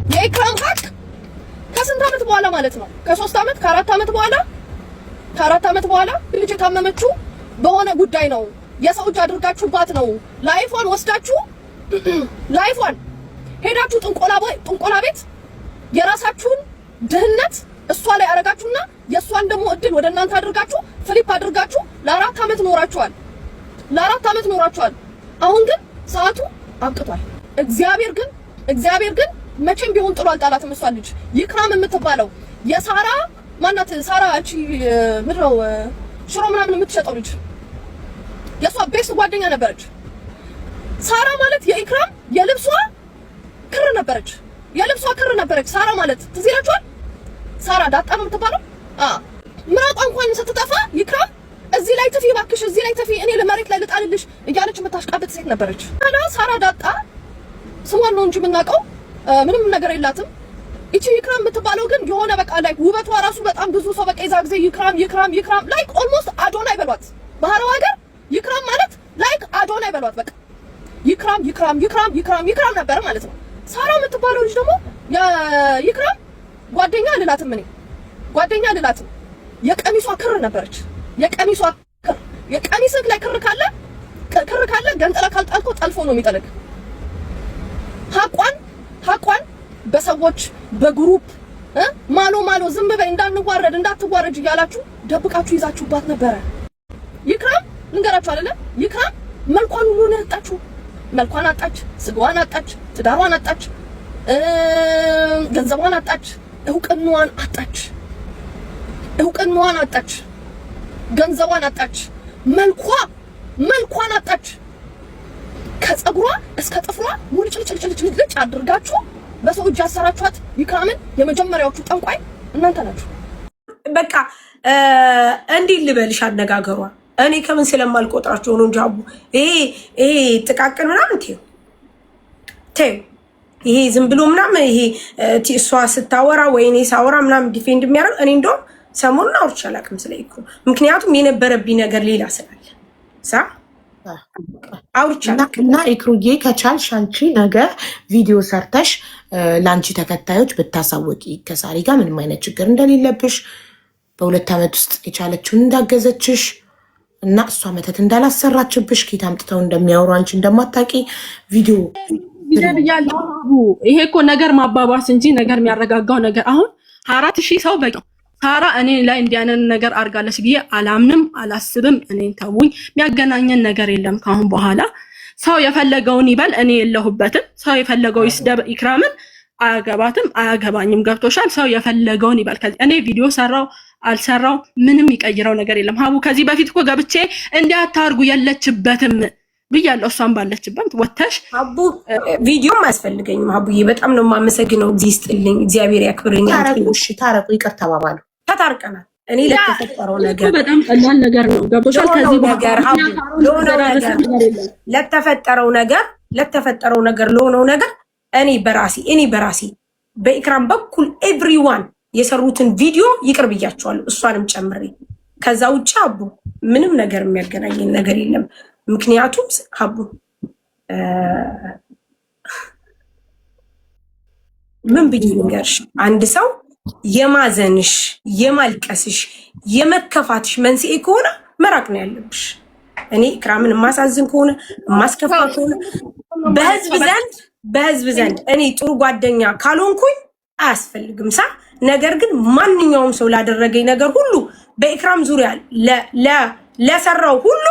የኢክራም ሀቅ ከስንት ዓመት በኋላ ማለት ነው? ከ3 ዓመት ከ4 ዓመት በኋላ ልጅ የታመመችው በሆነ ጉዳይ ነው። የሰው እጅ አድርጋችሁባት ነው። ላይፏን ወስዳችሁ ላይፏን ሄዳችሁ ጥንቆላ ቤት የራሳችሁን ድህነት እሷ ላይ አረጋችሁና የእሷን ደግሞ እድል ወደ እናንተ አድርጋችሁ ፍሊፕ አድርጋችሁ ለ4 ዓመት ኖራችኋል። አሁን ግን ሰዓቱ አብቅቷል። እግዚአብሔር ግን መቼም ቢሆን ጥሎ አልጣላትም። እሷ ልጅ ኢክራም የምትባለው የሳራ ማናት? ሳራ እቺ ምድረው ሽሮ ምናምን የምትሸጠው ልጅ የሷ ቤስት ጓደኛ ነበረች። ሳራ ማለት የኢክራም የልብሷ ክር ነበረች። ሳራ ማለት ትዝ ይላችኋል? ሳራ ዳጣ ነው የምትባለው። ምራቋ እንኳን ስትጠፋ ኢክራም እዚህ ላይ ትፊ እባክሽ፣ እዚህ ላይ ትፊ፣ እኔ ለመሬት ላይ ልጣልልሽ እያለች የምታሽቃበት ሴት ነበረች። ሳራ ዳጣ ስሟን ነው እንጂ የምናውቀው ምንም ነገር የላትም። እቺ ኢክራም የምትባለው ግን የሆነ በቃ ላይ ውበቷ ራሱ በጣም ብዙ ሰው በቃ የዛ ጊዜ ኢክራም ላይክ ኦልሞስት አዶናይ በሏት። ባህራው ሀገር ኢክራም ማለት ላይክ አዶናይ በሏት። በቃ ኢክራም ነበር ማለት ነው። ሳራ የምትባለው ልጅ ደግሞ የኢክራም ጓደኛ ልላትም የቀሚሷ ክር ነበረች። የቀሚስህ ላይ ክር ካለ ገንጥላ ካልጣልከው ጠልፎ ነው የሚጠልቅ። ሀቋን በሰዎች በግሩፕ ማሎ ዝም በይ እንዳትዋረድ እያላችሁ ደብቃችሁ ይዛችሁባት ነበረ። ኢክራም ልንገራችሁ አይደለ? ኢክራም መልኳን ሁሉ ነው ያጣችሁ። መልኳን አጣች፣ ስጋዋን አጣች፣ ትዳሯን አጣች፣ ገንዘቧን አጣች፣ እውቅናዋን አጣች፣ ገንዘቧን አጣች፣ መልኳን አጣች። ከፀጉሯ እስከ ጥፍሯ ሙልጭልጭልጭልጭ አድርጋችሁ በሰው እጅ ያሰራችኋት ኢክራምን የመጀመሪያዎቹ ጠንቋይ እናንተ ናችሁ። በቃ እንዲህ ልበልሽ አነጋገሯ እኔ ከምን ስለማልቆጥራቸው ነው እንጂ አቡ ይሄ ጥቃቅን ምናምን ተይው ይሄ ዝም ብሎ ምናምን ይሄ እሷ ስታወራ ወይ እኔ ሳወራ ምናምን ዲፌንድ የሚያደርግ እኔ እንደውም ሰሞኑን አውርቼ አላውቅም ስለ ኢክሩ። ምክንያቱም የነበረብኝ ነገር ሌላ ስላለ አውርቼ አላውቅም። እና ኢክሩዬ ከቻልሽ አንቺ ነገ ቪዲዮ ሰርተሽ ለአንቺ ተከታዮች ብታሳወቂ ከሳሪ ጋር ምንም አይነት ችግር እንደሌለብሽ በ2 ዓመት ውስጥ የቻለችውን እንዳገዘችሽ እና እሷ መተት እንዳላሰራችብሽ ኬት አምጥተው እንደሚያወሩ አንቺ እንደማታውቂ ቪዲዮ ይደብያለሁ። ይሄ እኮ ነገር ማባባስ እንጂ ነገር የሚያረጋጋው ነገር አሁን 4000 ሰው በቂ ሳራ እኔ ላይ እንዲያነን ነገር አርጋለች ብዬ አላምንም፣ አላስብም። እኔን ተውኝ፣ የሚያገናኘን ነገር የለም። ካሁን በኋላ ሰው የፈለገውን ይበል፣ እኔ የለሁበትም። ሰው የፈለገው ይስደብ፣ ኢክራምን አያገባትም፣ አያገባኝም። ገብቶሻል? ሰው የፈለገውን ይበል። እኔ ቪዲዮ ሰራው አልሰራው ምንም ይቀይረው ነገር የለም። ሀቡ ከዚህ በፊት እኮ ገብቼ እንዲያታርጉ የለችበትም ብያለሁ። እሷን ባለችበት ወተሽ ሀቡ ቪዲዮም አያስፈልገኝም። ሀቡዬ በጣም ነው የማመሰግነው። ይስጥልኝ፣ እግዚአብሔር ያክብርኝ። ታረቁ፣ ይቅር ተባባሉ። ተታርቀናል። እኔ ለተፈጠረው ነገር በጣም ቀላል ነገር ነው። ገብቶሻል? ከዚህ ነገር ለተፈጠረው ነገር ለሆነው ነገር እኔ በራሴ በኢክራም በኩል ኤቭሪዋን የሰሩትን ቪዲዮ ይቅር ብያቸዋለሁ፣ እሷንም ጨምሬ። ከዛ ውጭ አቡ ምንም ነገር የሚያገናኘን ነገር የለም። ምክንያቱም አቡ ምን ብዬ ልንገርሽ፣ አንድ ሰው የማዘንሽ፣ የማልቀስሽ፣ የመከፋትሽ መንስኤ ከሆነ መራቅ ነው ያለብሽ። እኔ ኢክራምን የማሳዝን ከሆነ የማስከፋ ከሆነ በህዝብ ዘንድ እኔ ጥሩ ጓደኛ ካልሆንኩኝ አያስፈልግም ሳ ነገር ግን ማንኛውም ሰው ላደረገኝ ነገር ሁሉ በኢክራም ዙሪያ ለሰራው ሁሉ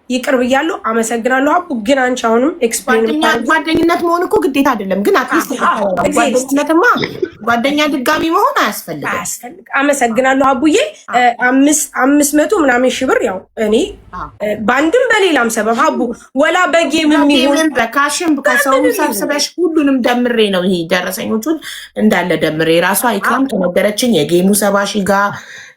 ይቅር ብያለሁ፣ አመሰግናለሁ። አቡ ግን አንቺ አሁንም ኤክስፕሌን ጓደኝነት መሆን እኮ ግዴታ አይደለም፣ ግን አትሊስት ጓደኝነትማ ጓደኛ ድጋሚ መሆን አያስፈልግም። አመሰግናለሁ አቡዬ። 500 ምናምን ሺህ ብር ያው እኔ በአንድም በሌላም ሰበብ አቡ ወላ በጌም የሚሆን በካሽም ከሰው ሰብስበሽ ሁሉንም ደምሬ ነው ይሄ ደረሰኞቹን እንዳለ ደምሬ ራሷ ኢክራም ተነገረችኝ። የጌሙ 70 ሺህ ጋር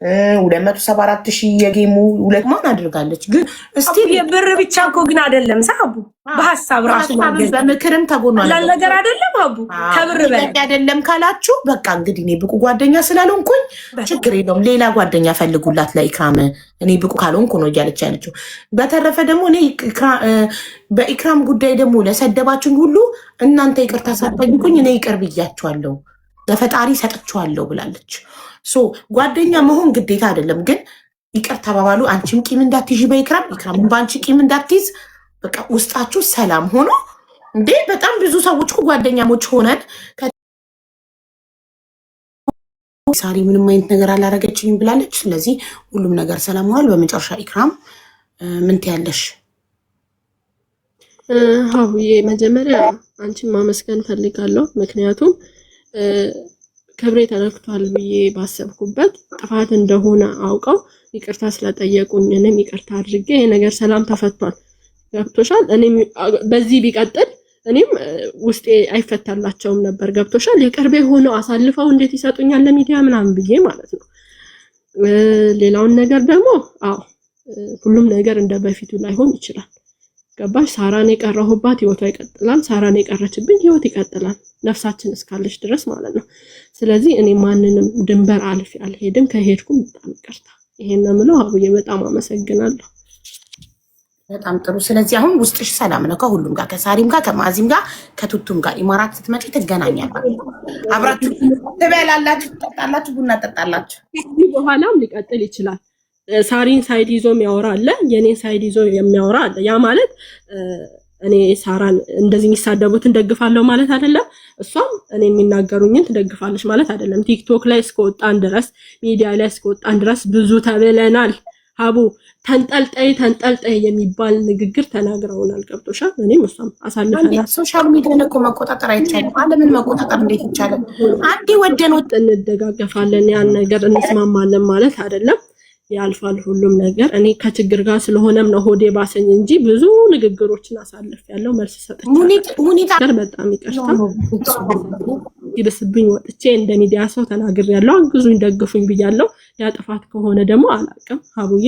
274,000 የጌሙ ሁለት ማን አድርጋለች። ግን እስቲ የብር ብቻ እኮ ግን አይደለም ሳቡ በሐሳብ ራሱ ማገዝ በምክርም ተጎኗል ላል ነገር አይደለም አቡ ከብር በላይ አይደለም ካላችሁ በቃ እንግዲህ እኔ ብቁ ጓደኛ ስላልሆንኩኝ ችግር የለውም ሌላ ጓደኛ ፈልጉላት ለኢክራም እኔ ብቁ ካልሆንኩ ነው እያለች ያለችው። በተረፈ ደግሞ እኔ በኢክራም ጉዳይ ደግሞ ለሰደባችሁኝ ሁሉ እናንተ ይቅርታ ሳትጠይቁኝ እኔ ይቅር ብያችኋለሁ ለፈጣሪ ሰጥቻለሁ ብላለች። ጓደኛ መሆን ግዴታ አይደለም፣ ግን ይቅር ተባባሉ። አንቺም ቂም እንዳትይዥ በኢክራም ኢክራም በአንቺ ቂም እንዳትይዝ በቃ ውስጣችሁ ሰላም ሆኖ እንዴ በጣም ብዙ ሰዎች ጓደኛሞች ሆነን ሳሪ ምንም አይነት ነገር አላረገችኝም ብላለች። ስለዚህ ሁሉም ነገር ሰላም ሆኗል። በመጨረሻ ኢክራም ምን ትያለሽ? ሀቡዬ መጀመሪያ አንቺን ማመስገን ፈልጋለሁ። ምክንያቱም ክብሬ ተነክቷል ብዬ ባሰብኩበት ጥፋት እንደሆነ አውቀው ይቅርታ ስለጠየቁኝ እኔም ይቅርታ አድርጌ ይሄ ነገር ሰላም ተፈቷል። ገብቶሻል? እኔም በዚህ ቢቀጥል እኔም ውስጤ አይፈታላቸውም ነበር። ገብቶሻል? የቅርቤ ሆነው አሳልፈው እንዴት ይሰጡኛል ለሚዲያ ምናምን ብዬ ማለት ነው። ሌላውን ነገር ደግሞ ሁሉም ነገር እንደ በፊቱ ላይሆን ይችላል። ገባሽ? ሳራን የቀረሁባት ህይወቷ ይቀጥላል። ሳራን የቀረችብኝ ህይወት ይቀጥላል፣ ነፍሳችን እስካለች ድረስ ማለት ነው። ስለዚህ እኔ ማንንም ድንበር አልፌ አልሄድም። ከሄድኩም በጣም ይቅርታ። ይሄን ነው የምለው። አቡዬ በጣም አመሰግናለሁ። በጣም ጥሩ። ስለዚህ አሁን ውስጥሽ ሰላም ነው ከሁሉም ጋር፣ ከሳሪም ጋር፣ ከማዚም ጋር፣ ከቱቱም ጋር። ኢማራት ስትመጪ ትገናኛላችሁ፣ አብራችሁ ትበላላችሁ፣ ትጠጣላችሁ፣ ቡና ትጠጣላችሁ። ከዚህ በኋላም ሊቀጥል ይችላል። ሳሪን ሳይድ ይዞ የሚያወራ አለ፣ የኔን ሳይድ ይዞ የሚያወራ አለ። ያ ማለት እኔ ሳራን እንደዚህ የሚሳደቡትን ደግፋለሁ ማለት አይደለም። እሷም እኔ የሚናገሩኝን ትደግፋለች ማለት አይደለም። ቲክቶክ ላይ እስከወጣን ድረስ ሚዲያ ላይ እስከወጣን ድረስ ብዙ ተብለናል። ሀቡ ተንጠልጣይ የሚባል ንግግር ተናግረውናል። ገብቶሻል? እኔም እሷም አሳልፈናል። ሶሻል ሚዲያን እኮ መቆጣጠር አይቻልም። ዓለምን መቆጣጠር እንዴት ይቻላል? አንዴ ወደን እንደጋገፋለን፣ ያን ነገር እንስማማለን ማለት አይደለም። ያልፋል ሁሉም ነገር። እኔ ከችግር ጋር ስለሆነም ነው ሆዴ ባሰኝ እንጂ ብዙ ንግግሮችን አሳልፍ ያለው መልስ ሰጥቻለሁ። በጣም ይቅርታ ይብስብኝ ወጥቼ እንደ ሚዲያ ሰው ተናግሬያለሁ። አግዙኝ፣ ደግፉኝ ብያለሁ። ያ ጥፋት ከሆነ ደግሞ አላውቅም ሀቡዬ